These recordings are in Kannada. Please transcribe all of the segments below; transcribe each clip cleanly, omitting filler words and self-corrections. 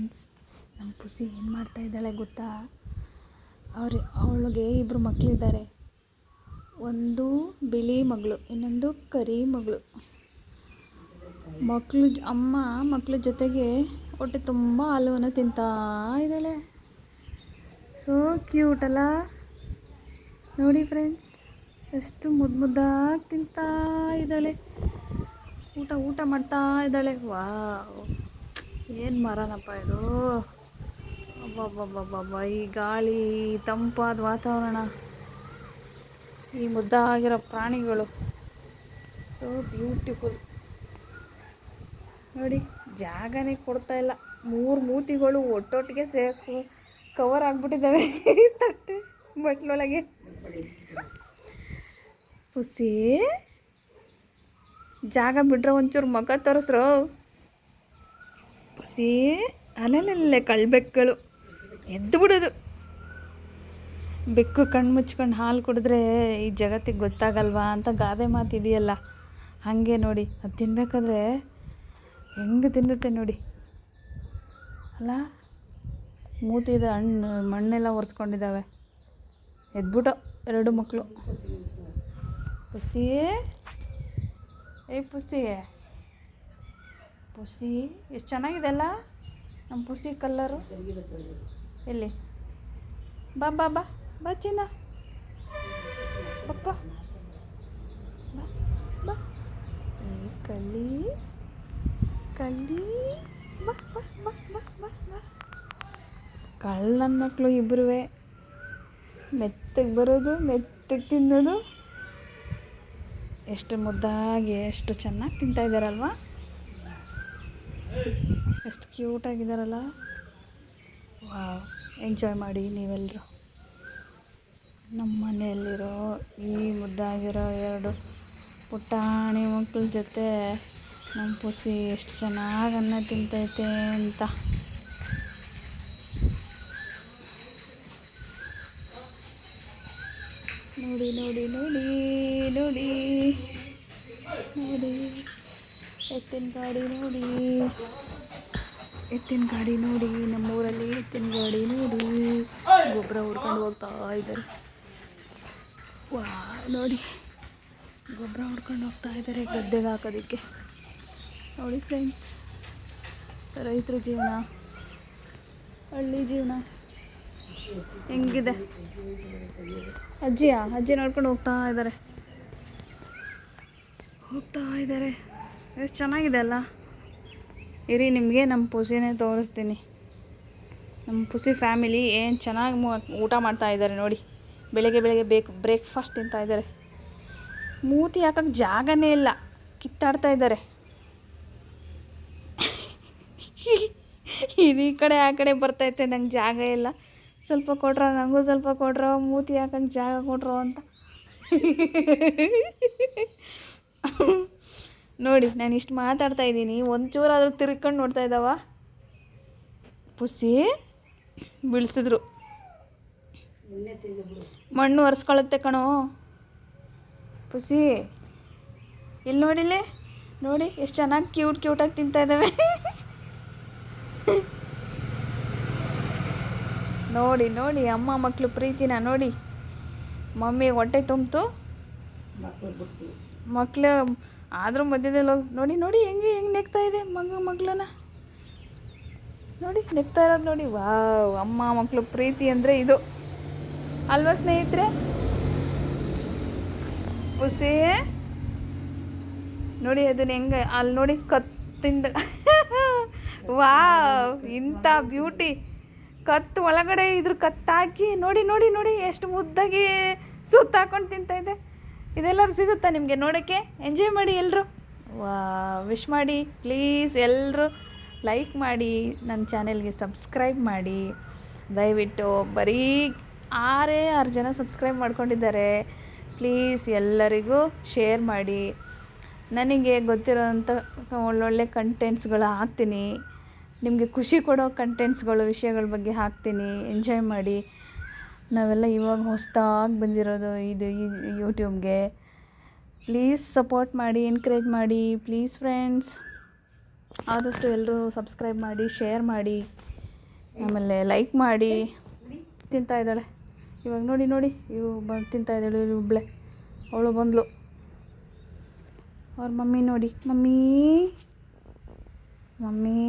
ಫ್ರೆಂಡ್ಸ್, ನಮ್ಮ ಪುಸಿ ಏನು ಮಾಡ್ತಾ ಇದ್ದಾಳೆ ಗೊತ್ತಾ? ಅವಳಿಗೆ ಇಬ್ಬರು ಮಕ್ಕಳಿದ್ದಾರೆ. ಒಂದು ಬಿಳಿ ಮಗಳು, ಇನ್ನೊಂದು ಕರಿ ಮಗಳು. ಅಮ್ಮ ಮಕ್ಕಳ ಜೊತೆಗೆ ಹೊಟ್ಟೆ ತುಂಬ ಹಾಲುವನ್ನು ತಿಂತಾ ಇದ್ದಾಳೆ. ಸೋ ಕ್ಯೂಟ್ ಅಲ್ಲ? ನೋಡಿ ಫ್ರೆಂಡ್ಸ್, ಎಷ್ಟು ಮುದ್ದಾಗಿ ತಿಂತಾ ಇದ್ದಾಳೆ. ಊಟ ಮಾಡ್ತಾ ಇದ್ದಾಳೆ. ವಾವ್, ಏನು ಮರನಪ್ಪ ಇದು! ಅಬ್ಬಬ್ಬಬ್ಬಬ್ಬ, ಈ ಗಾಳಿ, ತಂಪಾದ ವಾತಾವರಣ, ಈ ಮುದ್ದಾಗಿರೋ ಪ್ರಾಣಿಗಳು, ಸೋ ಬ್ಯೂಟಿಫುಲ್. ನೋಡಿ, ಜಾಗನೇ ಕೊಡ್ತಾ ಇಲ್ಲ. 3 ಮೂತಿಗಳು ಒಟ್ಟೊಟ್ಟಿಗೆ ಕವರ್ ಆಗಿಬಿಟ್ಟಿದ್ದಾವೆ ತಟ್ಟೆ ಬಟ್ಲೊಳಗೆ. ಪುಸಿ, ಜಾಗ ಬಿಡ್ರೆ ಒಂಚೂರು ಮಗ ತೋರಿಸ್ರು. ಪುಸಿ, ಅಲ್ಲಲ್ಲೇ ಕಳ್ಬೆಕ್ಕುಗಳು ಎದ್ದು ಬಿಡೋದು. ಬೆಕ್ಕು ಕಣ್ಣು ಮುಚ್ಕೊಂಡು ಹಾಲು ಕುಡಿದ್ರೆ ಈ ಜಗತ್ತಿಗೆ ಗೊತ್ತಾಗಲ್ವಾ ಅಂತ ಗಾದೆ ಮಾತಿದೆಯಲ್ಲ, ಹಾಗೆ ನೋಡಿ, ಅದು ತಿನ್ನಬೇಕಾದ್ರೆ ಹೆಂಗೆ ತಿನ್ನುತ್ತೆ ನೋಡಿ ಅಲ್ಲ. ಮೂತಿದ ಮಣ್ಣೆಲ್ಲ ಒರೆಸ್ಕೊಂಡಿದ್ದಾವೆ. ಎದ್ಬಿಟ್ಟು 2 ಮಕ್ಕಳು. ಪುಸಿ, ಪುಸಿ ಎಷ್ಟು ಚೆನ್ನಾಗಿದೆ ಅಲ್ಲ ನಮ್ಮ ಪುಸಿ ಕಲ್ಲರು. ಎಲ್ಲಿ? ಬಾ ಬಾ ಬಾ ಬಾ ಚಿನ್ನ, ಪಪ್ಪ ಬಾ ಬಾ. ಕಳ್ಳಿ ಬಾ ಬಾ ಬಾ ಬಾ ಬಾ ಬಾ. ಕಳ್ಳನ ಮಕ್ಕಳು ಇಬ್ಬರೂ ಮೆತ್ತಗೆ ಬರೋದು, ಮೆತ್ತಗೆ ತಿನ್ನೋದು. ಎಷ್ಟು ಮುದ್ದಾಗಿ, ಎಷ್ಟು ಚೆನ್ನಾಗಿ ತಿಂತಾಯಿದ್ದಾರಲ್ವ, ಎಷ್ಟು ಕ್ಯೂಟಾಗಿದ್ದಾರಲ್ಲ. ವಾವ್, ಎಂಜಾಯ್ ಮಾಡಿ ನೀವೆಲ್ಲರೂ. ನಮ್ಮ ಮನೆಯಲ್ಲಿರೋ ಈ ಮುದ್ದಾಗಿರೋ 2 ಪುಟಾಣಿ ಮಕ್ಕಳ ಜೊತೆ ನಮ್ಮ ಪುಸಿ ಎಷ್ಟು ಚೆನ್ನಾಗಿ ಅನ್ನ ತಿಂತೈತೆ ಅಂತ. ನೋಡಿ ನೋಡಿ ನೋಡಿ ನೋಡಿ ನೋಡಿ, ಎತ್ತಿನ ಗಾಡಿ ನೋಡಿ, ಎತ್ತಿನ ಗಾಡಿ ನೋಡಿ, ನಮ್ಮೂರಲ್ಲಿ ಎತ್ತಿನ ಗಾಡಿ ನೋಡಿ, ಗೊಬ್ಬರ ಹುಡ್ಕೊಂಡು ಹೋಗ್ತಾ ಇದ್ದಾರೆ. ವಾ, ನೋಡಿ, ಗೊಬ್ಬರ ಹುಡ್ಕೊಂಡು ಹೋಗ್ತಾ ಇದ್ದಾರೆ ಗದ್ದೆಗೆ ಹಾಕೋದಕ್ಕೆ. ನೋಡಿ ಫ್ರೆಂಡ್ಸ್, ರೈತರ ಜೀವನ, ಹಳ್ಳಿ ಜೀವನ ಹೆಂಗಿದೆ. ಅಜ್ಜಿ ನೋಡ್ಕೊಂಡು ಹೋಗ್ತಾ ಇದ್ದಾರೆ. ಎಷ್ಟು ಚೆನ್ನಾಗಿದೆ ಅಲ್ಲ. ಇರಿ, ನಿಮಗೆ ನಮ್ಮ ಪುಸಿನೇ ತೋರಿಸ್ತೀನಿ. ನಮ್ಮ ಪುಸಿ ಫ್ಯಾಮಿಲಿ ಏನು ಚೆನ್ನಾಗಿ ಊಟ ಮಾಡ್ತಾ ಇದ್ದಾರೆ ನೋಡಿ. ಬೆಳಗ್ಗೆ ಬ್ರೇಕ್ಫಾಸ್ಟ್ ತಿಂತಾ ಇದ್ದಾರೆ. ಮೂತಿ ಹಾಕಕ್ಕೆ ಜಾಗನೇ ಇಲ್ಲ, ಕಿತ್ತಾಡ್ತಾ ಇದ್ದಾರೆ. ಇದು ಈ ಕಡೆ ಆ ಕಡೆ ಬರ್ತೈತೆ, ನಂಗೆ ಜಾಗ ಇಲ್ಲ, ಸ್ವಲ್ಪ ಕೊಡ್ರೋ, ನನಗೂ ಸ್ವಲ್ಪ ಕೊಡ್ರೋ, ಮೂತಿ ಹಾಕಂಗೆ ಜಾಗ ಕೊಡ್ರೋ ಅಂತ. ನೋಡಿ, ನಾನು ಇಷ್ಟು ಮಾತಾಡ್ತಾ ಇದ್ದೀನಿ, ಒಂಚೂರಾದರೂ ತಿರ್ಕೊಂಡು ನೋಡ್ತಾ ಇದ್ದಾವ. ಪುಸಿ ಬೀಳಿಸಿದ್ರು, ಮಣ್ಣು ಒರೆಸ್ಕೊಳ್ಳುತ್ತೆ ಕಣೋ ಪುಸಿ. ಇಲ್ಲಿ ನೋಡಿಲ್ಲಿ, ನೋಡಿ ಎಷ್ಟು ಚೆನ್ನಾಗಿ ಕ್ಯೂಟಾಗಿ ತಿಂತಾ ಇದ್ದಾವೆ. ನೋಡಿ ನೋಡಿ, ಅಮ್ಮ ಮಕ್ಕಳು ಪ್ರೀತಿನ ನೋಡಿ. ಮಮ್ಮಿ ಹೊಟ್ಟೆ ತುಂಬಿತು, ಮಕ್ಕಳು ಆದರೂ ಮಧ್ಯದಲ್ಲಿ ಹೋಗಿ ನೋಡಿ ನೋಡಿ ಹೆಂಗೆ ನೆಗ್ತಾ ಇದೆ ಮಗಳನ್ನ ನೋಡಿ, ನೆಗ್ತಾ ಇರೋದು ನೋಡಿ. ವಾವ್, ಅಮ್ಮ ಮಕ್ಕಳು ಪ್ರೀತಿ ಅಂದರೆ ಇದು ಅಲ್ವಾ ಸ್ನೇಹಿತರೆ? ಪುಸಿ ನೋಡಿ, ಅದನ್ನ ಹೆಂಗೆ ಅಲ್ಲಿ ನೋಡಿ, ಕತ್ತಿಂದ. ವಾವ್, ಇಂಥ ಬ್ಯೂಟಿ. ಕತ್ತು ಒಳಗಡೆ ಇದ್ರ ಕತ್ತಾಕಿ ನೋಡಿ ನೋಡಿ ನೋಡಿ, ಎಷ್ಟು ಮುದ್ದಾಗಿ ಸುತ್ತಾಕೊಂಡು ತಿಂತಾ ಇದೆ. ಇದೆಲ್ಲರೂ ಸಿಗುತ್ತಾ ನಿಮಗೆ ನೋಡೋಕ್ಕೆ? ಎಂಜಾಯ್ ಮಾಡಿ ಎಲ್ಲರೂ. ವಿಶ್ ಮಾಡಿ ಪ್ಲೀಸ್. ಎಲ್ಲರೂ ಲೈಕ್ ಮಾಡಿ, ನನ್ನ ಚಾನೆಲ್ಗೆ ಸಬ್ಸ್ಕ್ರೈಬ್ ಮಾಡಿ ದಯವಿಟ್ಟು. ಬರೀ 6 ಜನ ಸಬ್ಸ್ಕ್ರೈಬ್ ಮಾಡ್ಕೊಂಡಿದ್ದಾರೆ. ಪ್ಲೀಸ್ ಎಲ್ಲರಿಗೂ ಶೇರ್ ಮಾಡಿ. ನನಗೆ ಗೊತ್ತಿರೋಂಥ ಒಳ್ಳೊಳ್ಳೆ ಕಂಟೆಂಟ್ಸ್ಗಳು ಹಾಕ್ತೀನಿ, ನಿಮಗೆ ಖುಷಿ ಕೊಡೋ ಕಂಟೆಂಟ್ಸ್ಗಳು, ವಿಷಯಗಳ ಬಗ್ಗೆ ಹಾಕ್ತೀನಿ. ಎಂಜಾಯ್ ಮಾಡಿ. ನಾವೆಲ್ಲ ಇವಾಗ ಹೊಸದಾಗಿ ಬಂದಿರೋದು ಇದು ಈ ಯೂಟ್ಯೂಬ್ಗೆ. ಪ್ಲೀಸ್ ಸಪೋರ್ಟ್ ಮಾಡಿ, ಎನ್ಕರೇಜ್ ಮಾಡಿ ಪ್ಲೀಸ್ ಫ್ರೆಂಡ್ಸ್. ಆದಷ್ಟು ಎಲ್ಲರೂ ಸಬ್ಸ್ಕ್ರೈಬ್ ಮಾಡಿ, ಶೇರ್ ಮಾಡಿ. ಆಮೇಲೆ ಲೈಕ್ ಮಾಡಿ ತಿಂತಾ ಇದ್ದಾಳೆ. ಇವಾಗ ನೋಡಿ ನೋಡಿ ಇವು ತಿಂತಾ ಇದ್ದಾಳೆ ಒಬ್ಬಳೆ. ಅವಳು ಬಂದಳು. ಅವ್ರ ಮಮ್ಮಿ ನೋಡಿ, ಮಮ್ಮಿ ಮಮ್ಮಿ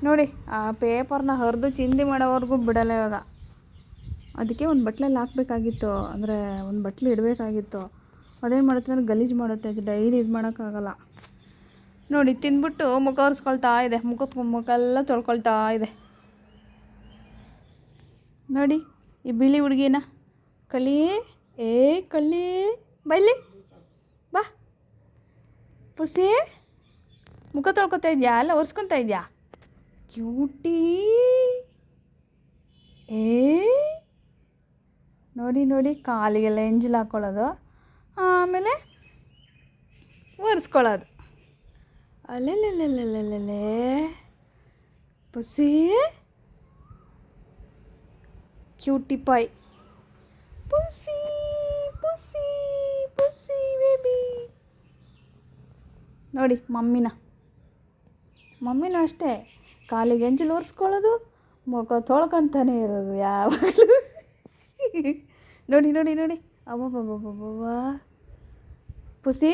ನೋಡಿ ಆ ಪೇಪರ್ನ ಹರಿದು ಚಿಂದಿ ಮಾಡೋವರೆಗೂ ಬಿಡಲ್ಲ ಇವಾಗ. ಅದಕ್ಕೆ ಒಂದು ಬಟ್ಲಲ್ಲಿ ಹಾಕಬೇಕಾಗಿತ್ತು, ಅಂದರೆ ಒಂದು ಬಟ್ಲು ಇಡಬೇಕಾಗಿತ್ತು. ಅದೇನು ಮಾಡುತ್ತೆ ಅಂದರೆ ಗಲೀಜು ಮಾಡುತ್ತೆ. ಅದು ಡೈಲಿ ಇದು ಮಾಡೋಕ್ಕಾಗಲ್ಲ. ನೋಡಿ ತಿಂದ್ಬಿಟ್ಟು ಮುಖ ಒರೆಸ್ಕೊಳ್ತಾ ಇದೆ, ಮುಖ ಎಲ್ಲ ತೊಳ್ಕೊಳ್ತಾ ಇದೆ. ನೋಡಿ ಈ ಬಿಳಿ ಹುಡುಗಿನ ಕಳ್ಳಿ, ಕಳ್ಳಿ ಬೈಲಿ ಬಾ. ಪುಸಿ ಮುಖ ತೊಳ್ಕೊತಾ ಇದೆಯಾ, ಎಲ್ಲ ಒರೆಸ್ಕೊತಾ ಇದೆಯಾ? ಕ್ಯೂಟಿ ನೋಡಿ ನೋಡಿ ಕಾಲಿಗೆಲ್ಲ ಎಂಜಲು ಹಾಕ್ಕೊಳ್ಳೋದು, ಆಮೇಲೆ ಒರೆಸ್ಕೊಳ್ಳೋದು. ಅಲ್ಲೆಲ್ಲೆಲ್ಲೆಲ್ಲೆಲ್ಲೆಲ್ಲೆ ಪುಸಿ ಕ್ಯೂಟಿ ಪಾಯ್. ಪುಸಿ ಪುಸಿ ಪುಸಿ ಬೇಬಿ. ನೋಡಿ ಮಮ್ಮಿನೂ ಅಷ್ಟೇ, ಕಾಲಿಗೆ ಎಂಜಲು ಒರೆಸ್ಕೊಳ್ಳೋದು, ಮುಖ ತೊಳ್ಕೊತಾನೆ ಇರೋದು ಯಾವಾಗಲೂ. ನೋಡಿ ನೋಡಿ ನೋಡಿ ಅಬ್ಬಬ್ಬಬ್ಬಬ್ಬ. ಪುಸಿ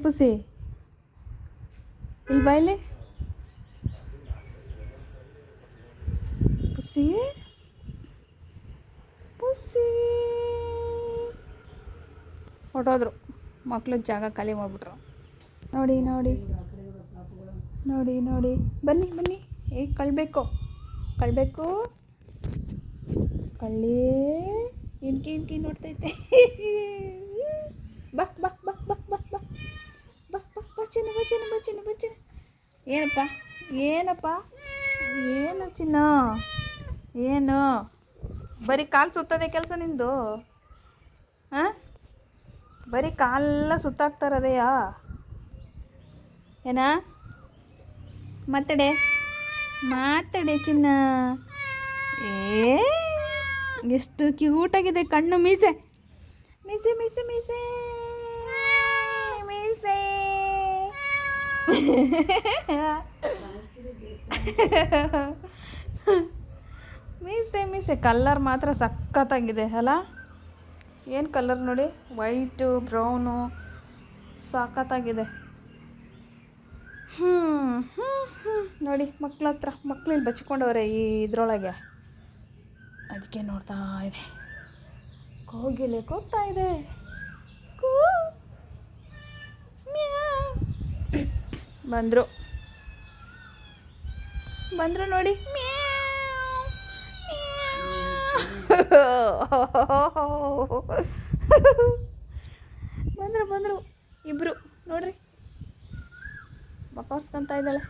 ಪುಸಿ ಇಲ್ಲಿ ಬಾಯ್ಲಿ. ಪುಸಿ ಪುಸಿ ಹೊಟ್ಟೋದ್ರು ಮಕ್ಕಳು, ಜಾಗ ಖಾಲಿ ಮಾಡಿಬಿಟ್ರು. ನೋಡಿ ನೋಡಿ ನೋಡಿ ನೋಡಿ ಬನ್ನಿ ಬನ್ನಿ. ಕಳ್ಬೇಕು ಕಳ್ಳಿ ಇನ್ಕಿ ನೋಡ್ತೈತೆ. ಬಾ ಬಾ ಬಾ ಬಾ ಬಾ ಬಾ ಬಾ ಬಾ ಬಚ್ಚಿನ ಬಚ್ಚಿನ ಬಚ್ಚಿನ ಬಚ್ಚಿನ. ಏನಪ್ಪ ಏನು ಚಿನ್ನ, ಏನು ಬರೀ ಕಾಲು ಸುತ್ತದೆ ಕೆಲಸ ನಿಂದು? ಹಾಂ, ಬರೀ ಕಾಲೆಲ್ಲ ಸುತ್ತಾಕ್ತಾರದೆಯಾ? ಏನಾ ಮಾತಾಡೆ ಚಿನ್ನ. ಎಷ್ಟು ಕ್ಯೂಟಾಗಿದೆ ಕಣ್ಣು, ಮೀಸೆ ಮೀಸೆ ಮೀಸೆ ಮೀಸೆ ಮೀಸೆ. ಮೀಸೆ ಕಲ್ಲರ್ ಮಾತ್ರ ಸಖತ್ತಾಗಿದೆ ಅಲ್ಲ? ಏನು ಕಲರ್ ನೋಡಿ, ವೈಟು ಬ್ರೌನು ಸಖತ್ತಾಗಿದೆ. ನೋಡಿ ಮಕ್ಳು ಇಲ್ಲಿ ಬಚ್ಕೊಂಡವ್ರೆ ಈ ಇದ್ರೊಳಗೆ. ಅದಕ್ಕೆ ನೋಡ್ತಾ ಇದೆ. ಕೋಗಿಲೆ ಕೂಗ್ತಾ ಇದೆ. ಬಂದರು ನೋಡಿ. ಬಂದರು ಇಬ್ರು ನೋಡ್ರಿ, ಬಕ್ಕೊರ್ಸ್ಕೊಂತ ಇದ್ದಾಳೆ.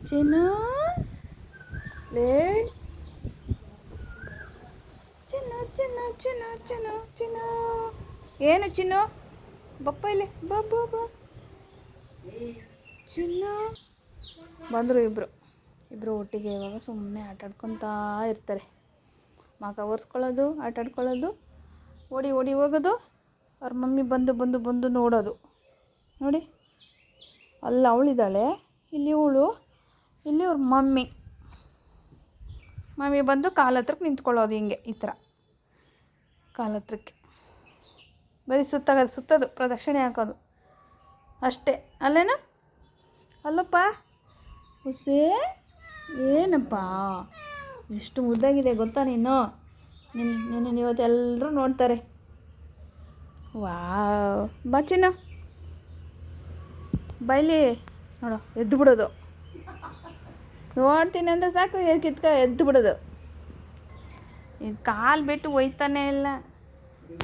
ಚಿನ್ನು ಲೇ, ಚಿನ್ನು ಚಿನ್ನು ಚಿನ್ನು ಚಿನ್ನು ಚಿನ್ನು. ಏನು ಚಿನ್ನು, ಬಪ್ಪ ಇಲ್ಲಿ ಬಾ ಬಾ ಬಾ. ಚಿನ್ನು ಬಂದರು ಇಬ್ಬರು ಒಟ್ಟಿಗೆ. ಇವಾಗ ಸುಮ್ಮನೆ ಆಟಾಡ್ಕೊತಾ ಇರ್ತಾರೆ. ಮಗ ಒರೆಸ್ಕೊಳ್ಳೋದು, ಆಟಾಡ್ಕೊಳ್ಳೋದು, ಓಡಿ ಹೋಗೋದು. ಅವ್ರ ಮಮ್ಮಿ ಬಂದು ನೋಡೋದು. ನೋಡಿ ಅಲ್ಲಿ ಅವಳಿದ್ದಾಳೆ, ಇಲ್ಲಿ ಇಲ್ಲಿ ಅವ್ರ ಮಮ್ಮಿ ಬಂದು ಕಾಲ ಹತ್ರಕ್ಕೆ ನಿಂತ್ಕೊಳ್ಳೋದು. ಹಿಂಗೆ ಈ ಥರ ಕಾಲ ಹತ್ರಕ್ಕೆ ಬರೀ ಸುತ್ತೋದು, ಪ್ರದಕ್ಷಿಣೆ ಹಾಕೋದು ಅಷ್ಟೇ. ಅಲ್ಲೇನ ಅಲ್ಲಪ್ಪ ಹುಸೇ? ಏನಪ್ಪ ಎಷ್ಟು ಮುದ್ದಾಗಿದೆ ಗೊತ್ತಾ ನೀನು? ನಿನ್ನ ಇವತ್ತೆಲ್ಲರೂ ನೋಡ್ತಾರೆ. ವಾವ್, ಬಾ ಚಿನ್ನ ಬೈಲಿ. ನೋಡು ಎದ್ದು ಬಿಡೋದು, ನೋಡ್ತೀನಿ ಅಂದರೆ ಸಾಕು ಎದ್ದು ಬಿಡೋದು. ಇದು ಕಾಲು ಬಿಟ್ಟು ಒಯ್ತಾನೆ ಇಲ್ಲ.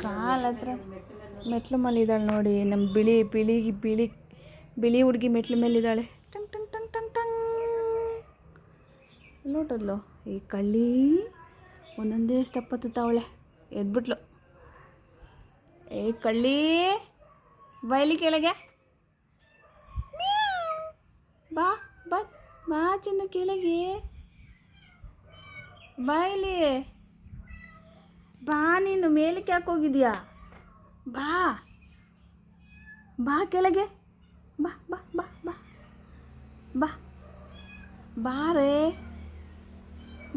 ಕಾಲು ಹತ್ರ ಮೆಟ್ಲು ಮಲ್ಲಿದ್ದಾಳೆ ನೋಡಿ. ನಮ್ಮ ಬಿಳಿ ಹುಡುಗಿ ಮೆಟ್ಲು ಮೇಲಿದ್ದಾಳೆ. ಟಂಗ್ ಟಂಗ್ ಟಂಗ್ ಟಂಗ್ ಟಂಗ್ ನೋಟದ್ಲು. ಈ ಕಳ್ಳಿ ಒಂದೊಂದೇ ಸ್ಟೆಪ್ ಹತ್ತುತ್ತಾವಳೆ. ಎದ್ಬಿಟ್ಲು. ಕಳ್ಳಿ ಬೈಲಿ ಕೆಳಗೆ. ಬಾ ಬಾ ಬಾ ಚಿನ್ನ ಕೆಳಗೆ ಬಾಯಿಲಿ. ಬಾ, ನೀನು ಮೇಲಕ್ಕೆ ಯಾಕೆ ಹೋಗಿದ್ಯಾ? ಬಾ ಕೆಳಗೆ ಬಾ ಬಾ ಬಾ ಬಾ ಬಾ ಬಾರೇ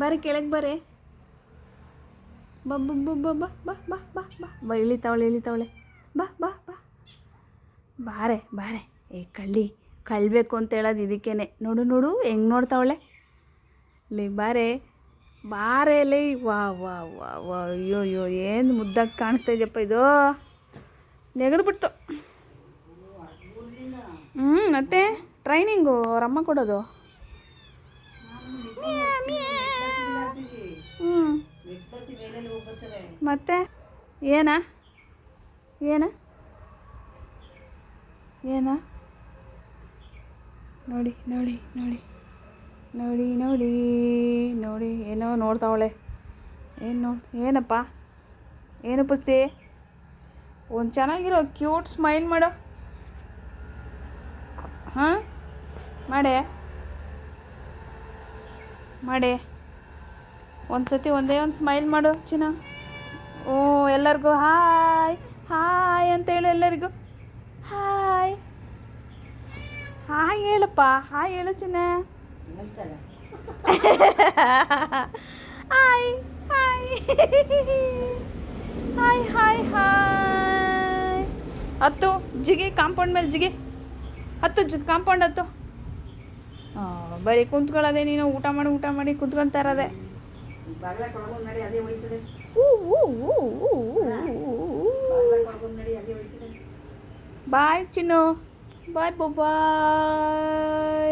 ಬಾರಿ ಕೆಳಗೆ ಬರೇ ಬಾ ಬಾ ಬಾ ಬಾ ಬಾ ಬಾ ಬಾ ಬಾ ಬಾ ಬಾ ಇಳಿತಾವಳೆ ಬಾ ಬಾ ಬಾ ಬಾರೆ ಬಾರೆ ಏ ಕಳ್ಬೇಕು ಅಂತ ಹೇಳೋದು ಇದಕ್ಕೇನೆ. ನೋಡು ನೋಡು ಹೆಂಗೆ ನೋಡ್ತಾವಳೆ ಲೇ ಬಾರೆ ಬಾರೆ ಲೇ. ವಾ ವಾ ವಾ ವಾ ಅಯ್ಯೋ ಅಯ್ಯೋ ಏನು ಮುದ್ದಾಗಿ ಕಾಣಿಸ್ತಾ ಇದೆಯಪ್ಪ ಇದು. ನೆಗೆದ್ಬಿಡ್ತು. ಮತ್ತೆ ಟ್ರೈನಿಂಗು ಅವ್ರಮ್ಮ ಕೊಡೋದು. ಮತ್ತೆ ಏನ ಏನ ಏನ ನೋಡಿ ನೋಡಿ ನೋಡಿ ನೋಡಿ ನೋಡಿ ನೋಡಿ ಏನೋ ನೋಡ್ತಾವಳೆ. ಏನಪ್ಪ ಏನು ಪುಸ್ಸಿ ಒಂದು ಚೆನ್ನಾಗಿರೋ ಕ್ಯೂಟ್ ಸ್ಮೈಲ್ ಮಾಡು. ಹಾಂ ಮಾಡೇ ಒಂದೇ ಒಂದು ಸ್ಮೈಲ್ ಮಾಡು ಚಿನ್ನ. ಓ ಎಲ್ಲರಿಗೂ ಹಾಯ್ ಹಾಯ್ ಅಂತ ಹೇಳು. ಎಲ್ಲರಿಗೂ ಹಾಯ್ ಹಾಯ್ ಹೇಳಪ್ಪ. ಹಾಯ್ ಹೇಳು ಚಿನ್ನ. Hi hi hi hi hi. ಹತ್ತು ಜಿಗಿ ಕಾಂಪೌಂಡ್ ಮೇಲೆ ಜಿಗಿ. ಕಾಂಪೌಂಡ್ ಹತ್ತು. ಬರೀ ಕುಂತ್ಕೊಳ್ಳೋದೆ ನೀನು. ಊಟ ಮಾಡಿ ಕುಂತ್ಕೊಳ್ತಾ ಇರೋದೆ. ಬಾಯ್ ಚಿನ್ನು ಬಾಯ್ ಬಾಯ್.